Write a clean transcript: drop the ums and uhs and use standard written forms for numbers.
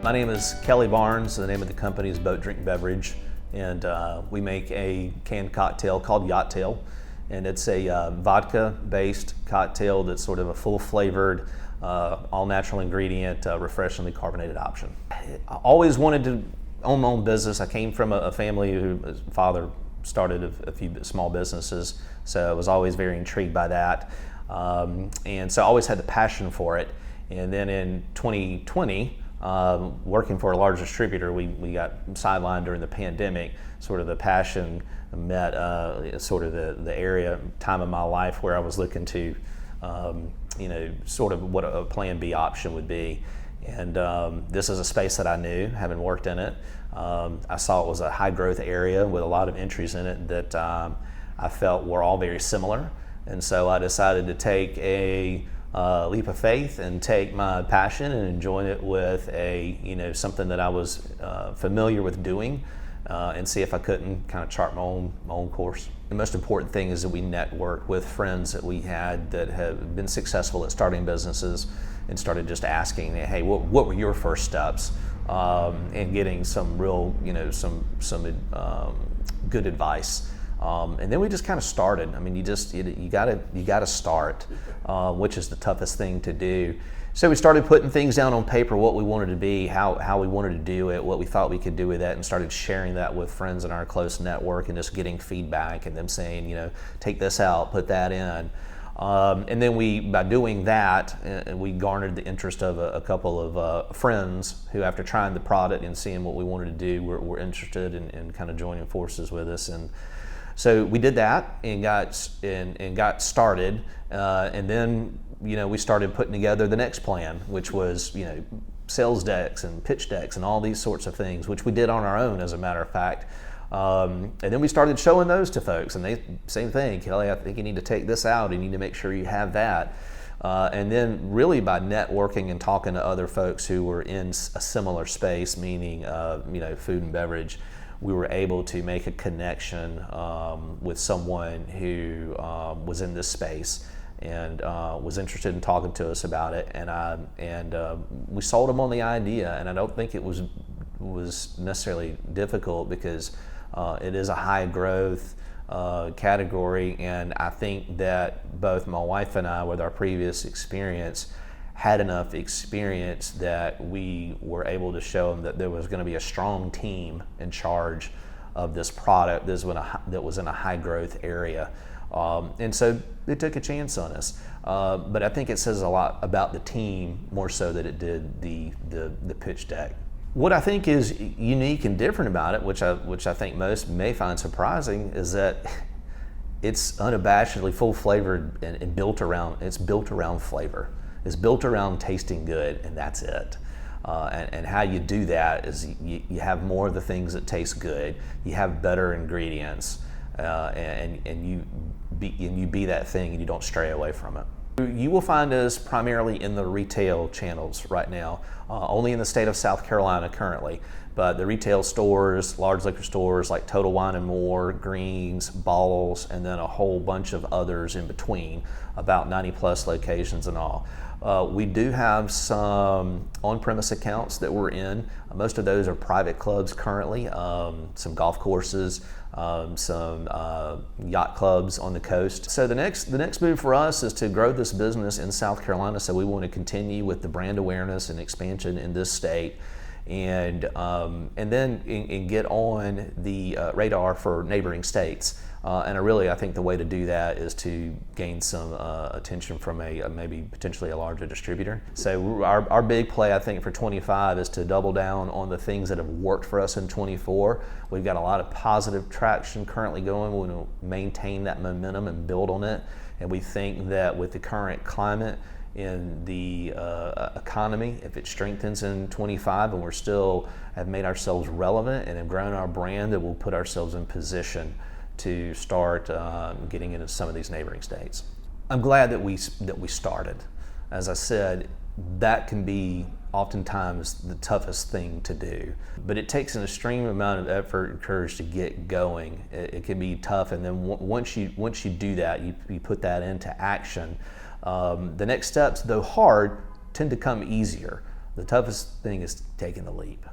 My name is Kelly Barnes. The name of the company is Boat Drink Beverage, and we make a canned cocktail called Yachtail, and it's a vodka-based cocktail that's sort of a full-flavored, all-natural ingredient, refreshingly carbonated option. I always wanted to own my own business. I came from a family whose father started a few small businesses, so I was always very intrigued by that, and so I always had the passion for it. And then in 2020, working for a large distributor, we got sidelined during the pandemic. Sort of the passion met sort of the time of my life where I was looking to, sort of what a plan B option would be. And this is a space that I knew, having worked in it. I saw it was a high growth area with a lot of entries in it that I felt were all very similar. And so I decided to take a leap of faith and take my passion and join it with something that I was familiar with doing, and see if I couldn't kind of chart my own course. The most important thing is that we network with friends that we had that have been successful at starting businesses, and started just asking, hey, what were your first steps, and getting some real, some good advice. And then we just kind of started. I mean, you gotta start, which is the toughest thing to do. So we started putting things down on paper, what we wanted to be, how we wanted to do it, what we thought we could do with that, and started sharing that with friends in our close network, and just getting feedback and them saying, take this out, put that in. And then by doing that, we garnered the interest of a couple of friends who, after trying the product and seeing what we wanted to do, were interested in kind of joining forces with us. And so we did that and got started, and then we started putting together the next plan, which was sales decks and pitch decks and all these sorts of things, which we did on our own, as a matter of fact. And then we started showing those to folks, and they same thing. Kelly, I think you need to take this out. You need to make sure you have that. And then really by networking and talking to other folks who were in a similar space, meaning food and beverage, we were able to make a connection with someone who was in this space and was interested in talking to us about it. And we sold them on the idea, and I don't think it was necessarily difficult, because it is a high growth category, and I think that both my wife and I, with our previous experience, had enough experience that we were able to show them that there was going to be a strong team in charge of this product that was in a high growth area. And so they took a chance on us. But I think it says a lot about the team, more so than it did the pitch deck. What I think is unique and different about it, which I think most may find surprising, is that it's unabashedly full flavored and built around flavor. It's built around tasting good, and that's it. And how you do that is you have more of the things that taste good. You have better ingredients, and you be that thing, and you don't stray away from it. You will find us primarily in the retail channels right now, only in the state of South Carolina currently. But the retail stores, large liquor stores like Total Wine and More, Greens, Balls, and then a whole bunch of others in between, about 90 plus locations and all. We do have some on-premise accounts that we're in. Most of those are private clubs currently, some golf courses, some yacht clubs on the coast. So the next move for us is to grow this business in South Carolina. So we want to continue with the brand awareness and expansion in this state, and then get on the radar for neighboring states. And I think the way to do that is to gain some attention from maybe potentially a larger distributor. So our big play, I think, for 25 is to double down on the things that have worked for us in 24. We've got a lot of positive traction currently going. We want to maintain that momentum and build on it. And we think that with the current climate in the economy, if it strengthens in 25 and we're still have made ourselves relevant and have grown our brand, that we'll put ourselves in position to start getting into some of these neighboring states. I'm glad that we started. As I said, that can be oftentimes the toughest thing to do, but it takes an extreme amount of effort and courage to get going. It can be tough, and then once you do that, you put that into action. The next steps, though hard, tend to come easier. The toughest thing is taking the leap.